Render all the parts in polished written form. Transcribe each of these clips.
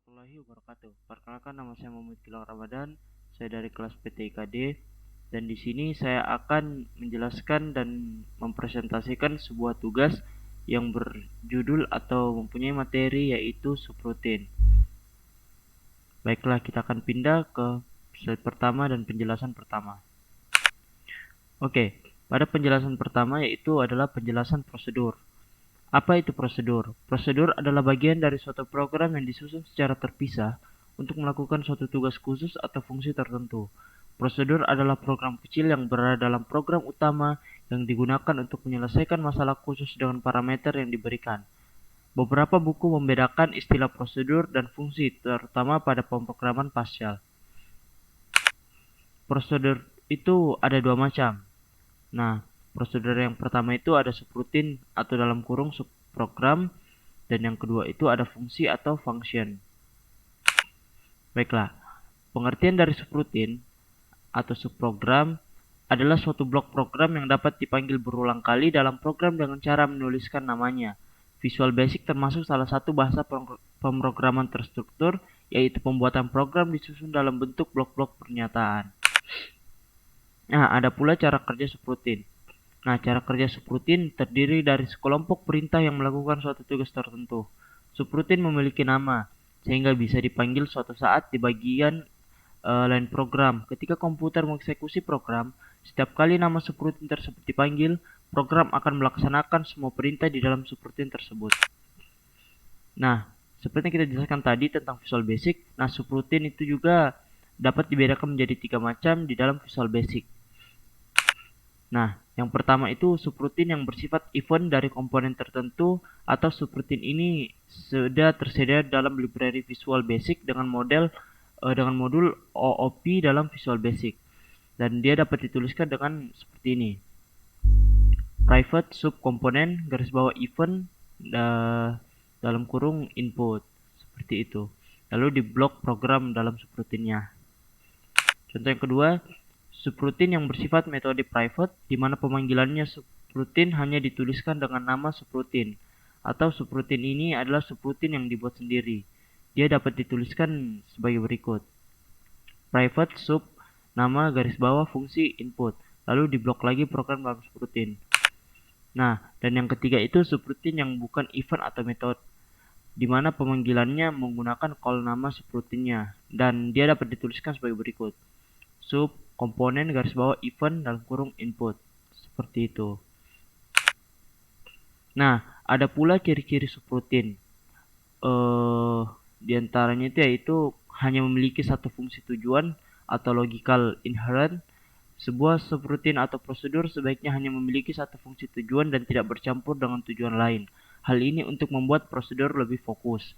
warahmatullahi wabarakatuh. Perkenalkan, nama saya Muhammad Gilang Ramadan. Saya dari kelas PTIKD dan di sini saya akan menjelaskan dan mempresentasikan sebuah tugas yang berjudul atau mempunyai materi yaitu subrutin. Baiklah, kita akan pindah ke slide pertama dan penjelasan pertama. Oke, pada penjelasan pertama yaitu adalah penjelasan prosedur. Apa itu prosedur? Prosedur adalah bagian dari suatu program yang disusun secara terpisah untuk melakukan suatu tugas khusus atau fungsi tertentu. Prosedur adalah program kecil yang berada dalam program utama yang digunakan untuk menyelesaikan masalah khusus dengan parameter yang diberikan. Beberapa buku membedakan istilah prosedur dan fungsi, terutama pada pemrograman Pascal. Prosedur itu ada dua macam. Nah, prosedur yang pertama itu ada subrutin atau dalam kurung subprogram, dan yang kedua itu ada fungsi atau function. Baiklah, pengertian dari subrutin atau subprogram adalah suatu blok program yang dapat dipanggil berulang kali dalam program dengan cara menuliskan namanya. Visual Basic termasuk salah satu bahasa pemrograman terstruktur, yaitu pembuatan program disusun dalam bentuk blok-blok pernyataan. Nah, ada pula cara kerja subrutin. Nah, cara kerja subrutin terdiri dari sekelompok perintah yang melakukan suatu tugas tertentu. Subrutin memiliki nama, sehingga bisa dipanggil suatu saat di bagian lain program. Ketika komputer mengeksekusi program, setiap kali nama subrutin tersebut dipanggil, program akan melaksanakan semua perintah di dalam subrutin tersebut. Nah, seperti yang kita jelaskan tadi tentang Visual Basic, nah subrutin itu juga dapat dibedakan menjadi 3 macam di dalam Visual Basic. Nah, yang pertama itu subrutin yang bersifat event dari komponen tertentu, atau subrutin ini sudah tersedia dalam library Visual Basic dengan modul OOP dalam Visual Basic, dan dia dapat dituliskan dengan seperti ini: private subkomponen garis bawah event dalam kurung input, seperti itu. Lalu di blok program dalam subrutinnya. Contoh yang kedua, subrutin yang bersifat metode private, di mana pemanggilannya subrutin hanya dituliskan dengan nama subrutin, atau subrutin ini adalah subrutin yang dibuat sendiri. Dia dapat dituliskan sebagai berikut: private sub nama garis bawah fungsi input, lalu diblok lagi program dalam subrutin. Nah, dan yang ketiga itu subrutin yang bukan event atau metode, di mana pemanggilannya menggunakan call nama subrutinnya, dan dia dapat dituliskan sebagai berikut: sub komponen garis bawah event dalam kurung input, seperti itu. Nah, ada pula ciri-ciri subrutin. Di antaranya itu yaitu hanya memiliki satu fungsi tujuan atau logical inherent. Sebuah subrutin atau prosedur sebaiknya hanya memiliki satu fungsi tujuan dan tidak bercampur dengan tujuan lain. Hal ini untuk membuat prosedur lebih fokus.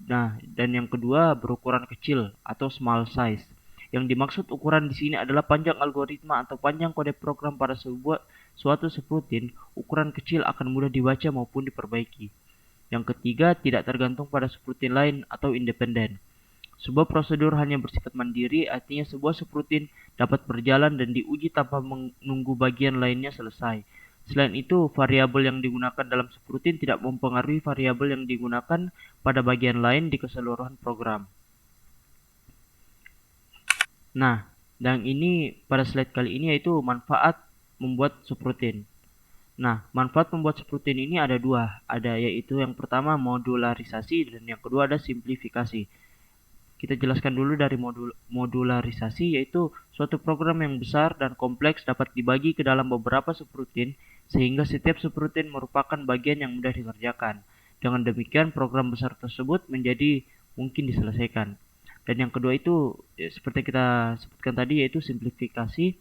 Nah, dan yang kedua berukuran kecil atau small size. Yang dimaksud ukuran di sini adalah panjang algoritma atau panjang kode program pada suatu subrutin. Ukuran kecil akan mudah dibaca maupun diperbaiki. Yang ketiga, tidak tergantung pada subrutin lain atau independen. Sebuah prosedur hanya bersifat mandiri, artinya sebuah subrutin dapat berjalan dan diuji tanpa menunggu bagian lainnya selesai. Selain itu, variabel yang digunakan dalam subrutin tidak mempengaruhi variabel yang digunakan pada bagian lain di keseluruhan program. Nah, dan ini pada slide kali ini yaitu manfaat membuat subrutin. Nah, manfaat membuat subrutin ini ada dua, yaitu yang pertama modularisasi dan yang kedua ada simplifikasi. Kita jelaskan dulu dari modularisasi, yaitu suatu program yang besar dan kompleks dapat dibagi ke dalam beberapa subrutin sehingga setiap subrutin merupakan bagian yang mudah dikerjakan. Dengan demikian program besar tersebut menjadi mungkin diselesaikan. Dan yang kedua itu seperti kita sebutkan tadi yaitu simplifikasi.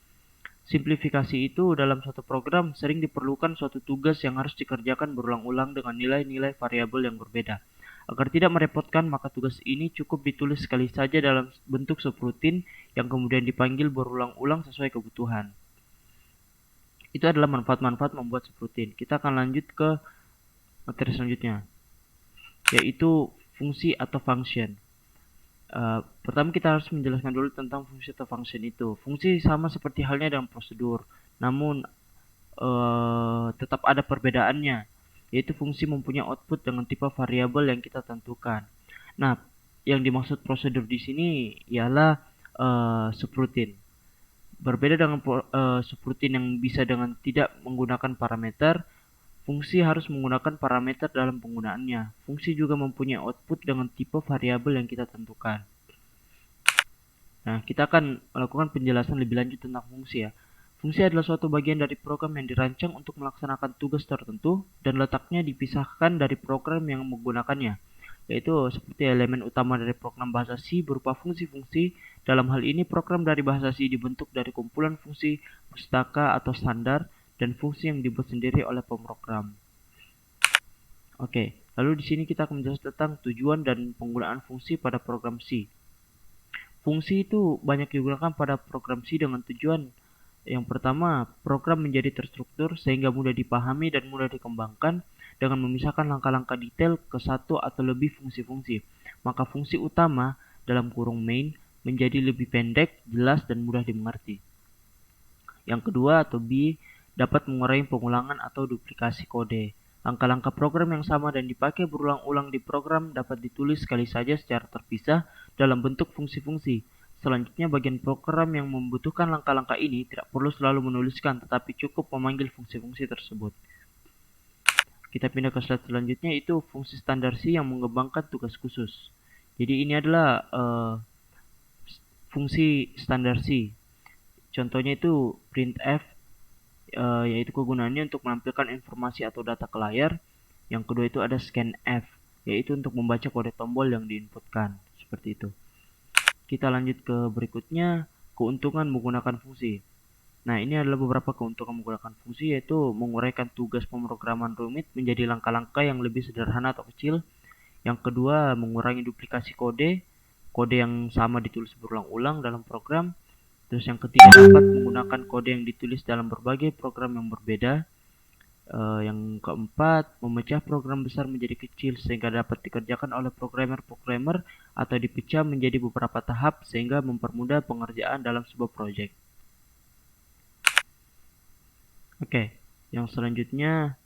Simplifikasi itu dalam suatu program sering diperlukan suatu tugas yang harus dikerjakan berulang-ulang dengan nilai-nilai variabel yang berbeda. Agar tidak merepotkan, maka tugas ini cukup ditulis sekali saja dalam bentuk subrutin yang kemudian dipanggil berulang-ulang sesuai kebutuhan. Itu adalah manfaat-manfaat membuat subrutin. Kita akan lanjut ke materi selanjutnya, yaitu fungsi atau function. Pertama kita harus menjelaskan dulu tentang fungsi atau function itu. Fungsi sama seperti halnya dengan prosedur, namun tetap ada perbedaannya, yaitu fungsi mempunyai output dengan tipe variabel yang kita tentukan. Nah, yang dimaksud prosedur di sini ialah subroutine. Berbeda dengan subroutine yang bisa dengan tidak menggunakan parameter, fungsi harus menggunakan parameter dalam penggunaannya. Fungsi juga mempunyai output dengan tipe variabel yang kita tentukan. Nah, kita akan melakukan penjelasan lebih lanjut tentang fungsi ya. Fungsi adalah suatu bagian dari program yang dirancang untuk melaksanakan tugas tertentu dan letaknya dipisahkan dari program yang menggunakannya, yaitu seperti elemen utama dari program bahasa C berupa fungsi-fungsi. Dalam hal ini, program dari bahasa C dibentuk dari kumpulan fungsi, pustaka atau standar, dan fungsi yang dibuat sendiri oleh pemrogram. Oke, lalu di sini kita akan menjelaskan tentang tujuan dan penggunaan fungsi pada program C. Fungsi itu banyak digunakan pada program C dengan tujuan. Yang pertama, program menjadi terstruktur sehingga mudah dipahami dan mudah dikembangkan dengan memisahkan langkah-langkah detail ke satu atau lebih fungsi-fungsi. Maka fungsi utama dalam kurung main menjadi lebih pendek, jelas, dan mudah dimengerti. Yang kedua atau B, dapat mengurangi pengulangan atau duplikasi kode. Langkah-langkah program yang sama dan dipakai berulang-ulang di program dapat ditulis sekali saja secara terpisah dalam bentuk fungsi-fungsi. Selanjutnya, bagian program yang membutuhkan langkah-langkah ini tidak perlu selalu menuliskan, tetapi cukup memanggil fungsi-fungsi tersebut. Kita pindah ke slide selanjutnya, itu fungsi standar C yang mengembangkan tugas khusus. Jadi ini adalah fungsi standar C. Contohnya itu printf, yaitu kegunaannya untuk menampilkan informasi atau data ke layar. Yang kedua itu ada scanf, yaitu untuk membaca kode tombol yang diinputkan. Seperti itu. Kita lanjut ke berikutnya, keuntungan menggunakan fungsi. Nah, ini adalah beberapa keuntungan menggunakan fungsi, yaitu menguraikan tugas pemrograman rumit menjadi langkah-langkah yang lebih sederhana atau kecil. Yang kedua, mengurangi duplikasi kode yang sama ditulis berulang-ulang dalam program. Terus yang ketiga, dapat menggunakan kode yang ditulis dalam berbagai program yang berbeda. Yang keempat, memecah program besar menjadi kecil sehingga dapat dikerjakan oleh programmer atau dipecah menjadi beberapa tahap sehingga mempermudah pengerjaan dalam sebuah proyek. Oke, yang selanjutnya,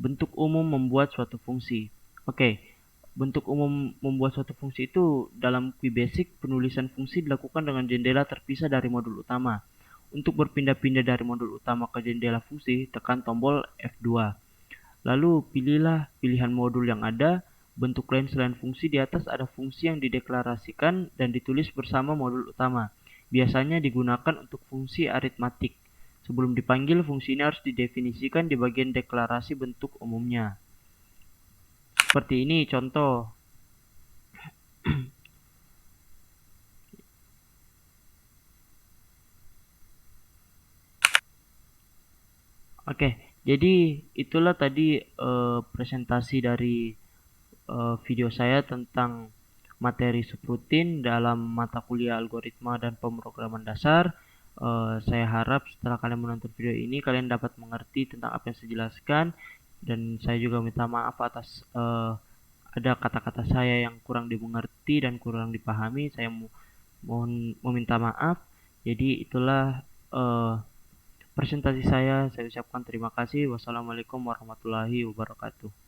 bentuk umum membuat suatu fungsi. Oke, bentuk umum membuat suatu fungsi itu dalam QBasic, penulisan fungsi dilakukan dengan jendela terpisah dari modul utama. Untuk berpindah-pindah dari modul utama ke jendela fungsi, tekan tombol F2. Lalu pilihlah pilihan modul yang ada. Bentuk lain selain fungsi di atas ada fungsi yang dideklarasikan dan ditulis bersama modul utama. Biasanya digunakan untuk fungsi aritmatik. Sebelum dipanggil, fungsi ini harus didefinisikan di bagian deklarasi bentuk umumnya. Seperti ini contoh. Oke, jadi itulah tadi presentasi dari video saya tentang materi subrutin dalam mata kuliah algoritma dan pemrograman dasar. Saya harap setelah kalian menonton video ini kalian dapat mengerti tentang apa yang saya jelaskan, dan saya juga minta maaf atas ada kata-kata saya yang kurang dimengerti dan kurang dipahami. Saya mohon meminta maaf. Jadi itulah presentasi saya ucapkan terima kasih. Wassalamualaikum warahmatullahi wabarakatuh.